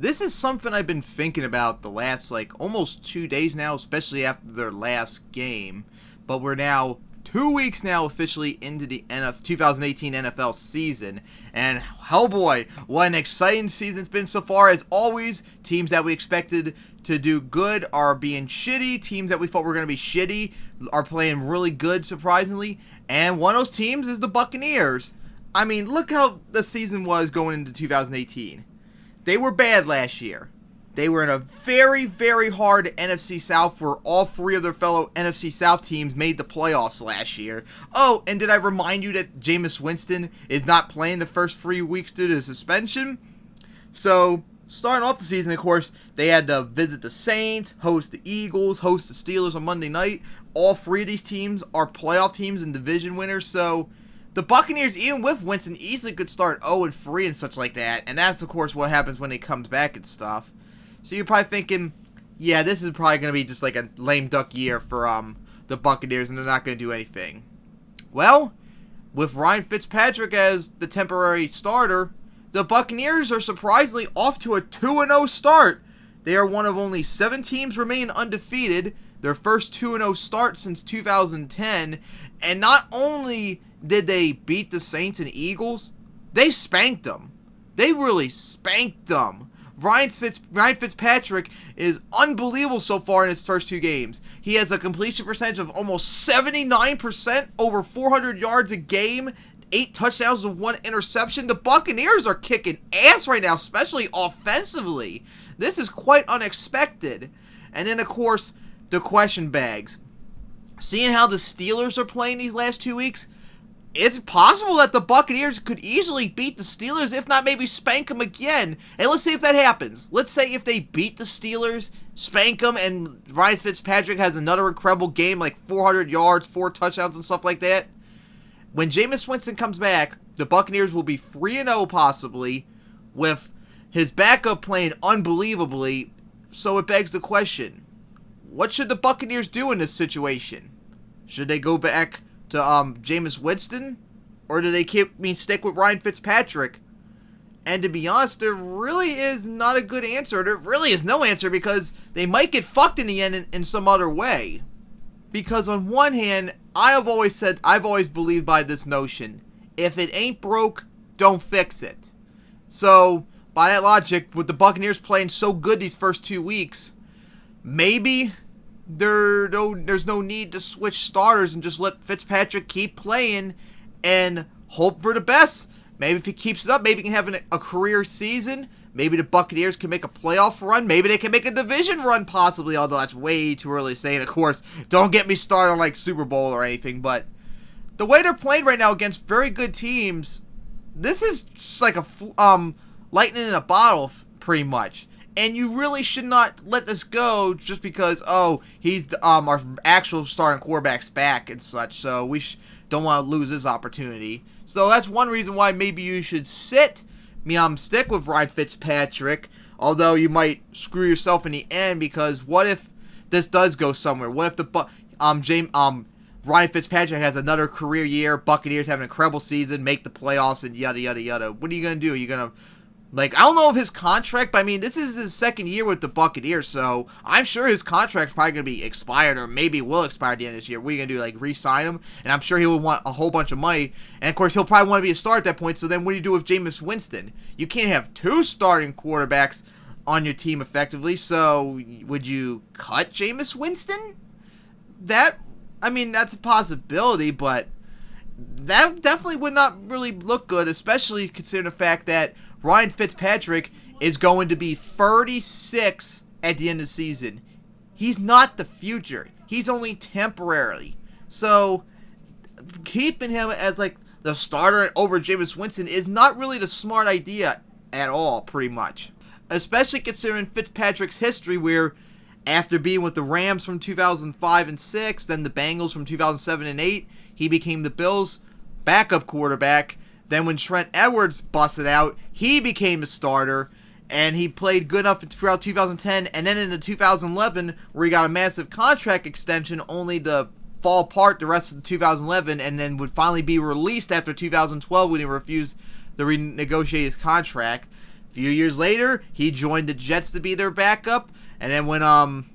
This is something I've been thinking about the last, almost 2 days now, especially after their last game. But we're now 2 weeks now officially into the 2018 NFL season. And, oh boy, what an exciting season it's been so far. As always, teams that we expected to do good are being shitty. Teams that we thought were going to be shitty are playing really good, surprisingly. And one of those teams is the Buccaneers. I mean, look how the season was going into 2018. They were bad last year. They were in a very, very hard NFC South where all three of their fellow NFC South teams made the playoffs last year. Oh, and did I remind you that Jameis Winston is not playing the first 3 weeks due to suspension? So, starting off the season, of course, they had to visit the Saints, host the Eagles, host the Steelers on Monday night. All three of these teams are playoff teams and division winners, so the Buccaneers, even with Winston, easily could start 0-3 and such like that, and that's, of course, what happens when he comes back and stuff. So you're probably thinking, yeah, this is probably going to be just like a lame duck year for the Buccaneers, and they're not going to do anything. Well, with Ryan Fitzpatrick as the temporary starter, the Buccaneers are surprisingly off to a 2-0 start. They are one of only 7 teams remaining undefeated, their first 2-0 start since 2010, and not only did they beat the Saints and Eagles, they spanked them. They really spanked them. Ryan Fitzpatrick is unbelievable so far in his first 2 games. He has a completion percentage of almost 79%, over 400 yards a game, 8 touchdowns and 1 interception. The Buccaneers are kicking ass right now, especially offensively. This is quite unexpected. And then, of course, the question begs. Seeing how the Steelers are playing these last 2 weeks, it's possible that the Buccaneers could easily beat the Steelers, if not maybe spank them again. And let's see if that happens. Let's say if they beat the Steelers, spank them, and Ryan Fitzpatrick has another incredible game, like 400 yards, 4 touchdowns and stuff like that. When Jameis Winston comes back, the Buccaneers will be 3-0 possibly, with his backup playing unbelievably. So it begs the question, what should the Buccaneers do in this situation? Should they go back to Jameis Winston, or do they stick with Ryan Fitzpatrick? And to be honest, there really is not a good answer. There really is no answer, because they might get fucked in the end in some other way. Because on one hand, I've always believed by this notion: if it ain't broke, don't fix it. So by that logic, with the Buccaneers playing so good these first 2 weeks, maybe there's no need to switch starters and just let Fitzpatrick keep playing and hope for the best. Maybe if he keeps it up, maybe he can have a career season. Maybe the Buccaneers can make a playoff run. Maybe they can make a division run possibly, although that's way too early to say. And of course, don't get me started on like Super Bowl or anything, but the way they're playing right now against very good teams, this is just like a lightning in a bottle pretty much. And you really should not let this go just because, he's our actual starting quarterback's back and such. So we don't want to lose this opportunity. So that's one reason why maybe you should stick with Ryan Fitzpatrick. Although you might screw yourself in the end, because what if this does go somewhere? What if Ryan Fitzpatrick has another career year, Buccaneers have an incredible season, make the playoffs, and yada yada yada? What are you gonna do? Are you gonna I don't know of his contract, but I mean, this is his second year with the Buccaneers, so I'm sure his contract's probably going to be expired, or maybe will expire at the end of this year. What are you going to do, re-sign him? And I'm sure he will want a whole bunch of money, and of course, he'll probably want to be a star at that point, so then what do you do with Jameis Winston? You can't have 2 starting quarterbacks on your team effectively, so would you cut Jameis Winston? That's a possibility, but that definitely would not really look good, especially considering the fact that Ryan Fitzpatrick is going to be 36 at the end of the season. He's not the future. He's only temporarily. So keeping him as the starter over Jameis Winston is not really the smart idea at all, pretty much. Especially considering Fitzpatrick's history, where after being with the Rams from 2005 and 6, then the Bengals from 2007 and 8, he became the Bills' backup quarterback. Then when Trent Edwards busted out, he became a starter, and he played good enough throughout 2010, and then into 2011, where he got a massive contract extension, only to fall apart the rest of 2011, and then would finally be released after 2012 when he refused to renegotiate his contract. If few years later, he joined the Jets to be their backup. And then when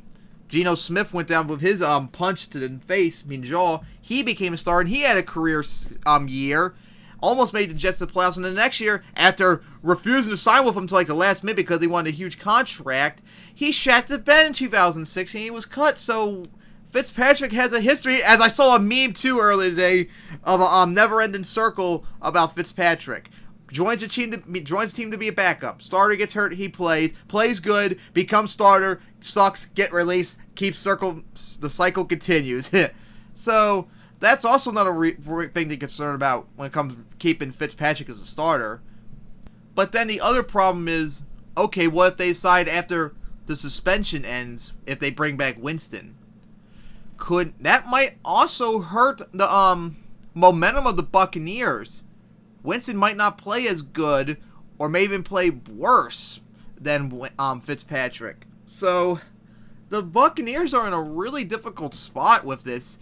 Geno Smith went down with his punch to the face, jaw, he became a star, and he had a career year. Almost made the Jets the playoffs, and the next year, after refusing to sign with him to like the last minute because he wanted a huge contract, he shat the bed in 2006 and he was cut. So Fitzpatrick has a history, as I saw a meme too earlier today, of a never-ending circle about Fitzpatrick. Joins the team to be a backup. Starter gets hurt, he plays good, becomes starter, sucks, get released, the cycle continues. So that's also not a thing to concern about when it comes to keeping Fitzpatrick as a starter. But then the other problem is, okay, what if they decide after the suspension ends, if they bring back Winston? That might also hurt the momentum of the Buccaneers. Winston might not play as good, or may even play worse than Fitzpatrick. So the Buccaneers are in a really difficult spot with this,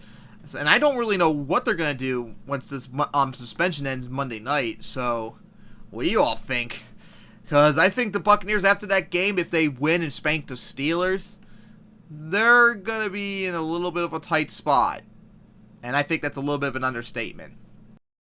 and I don't really know what they're going to do once this suspension ends Monday night. So what do you all think? Because I think the Buccaneers, after that game, if they win and spank the Steelers, they're going to be in a little bit of a tight spot. And I think that's a little bit of an understatement.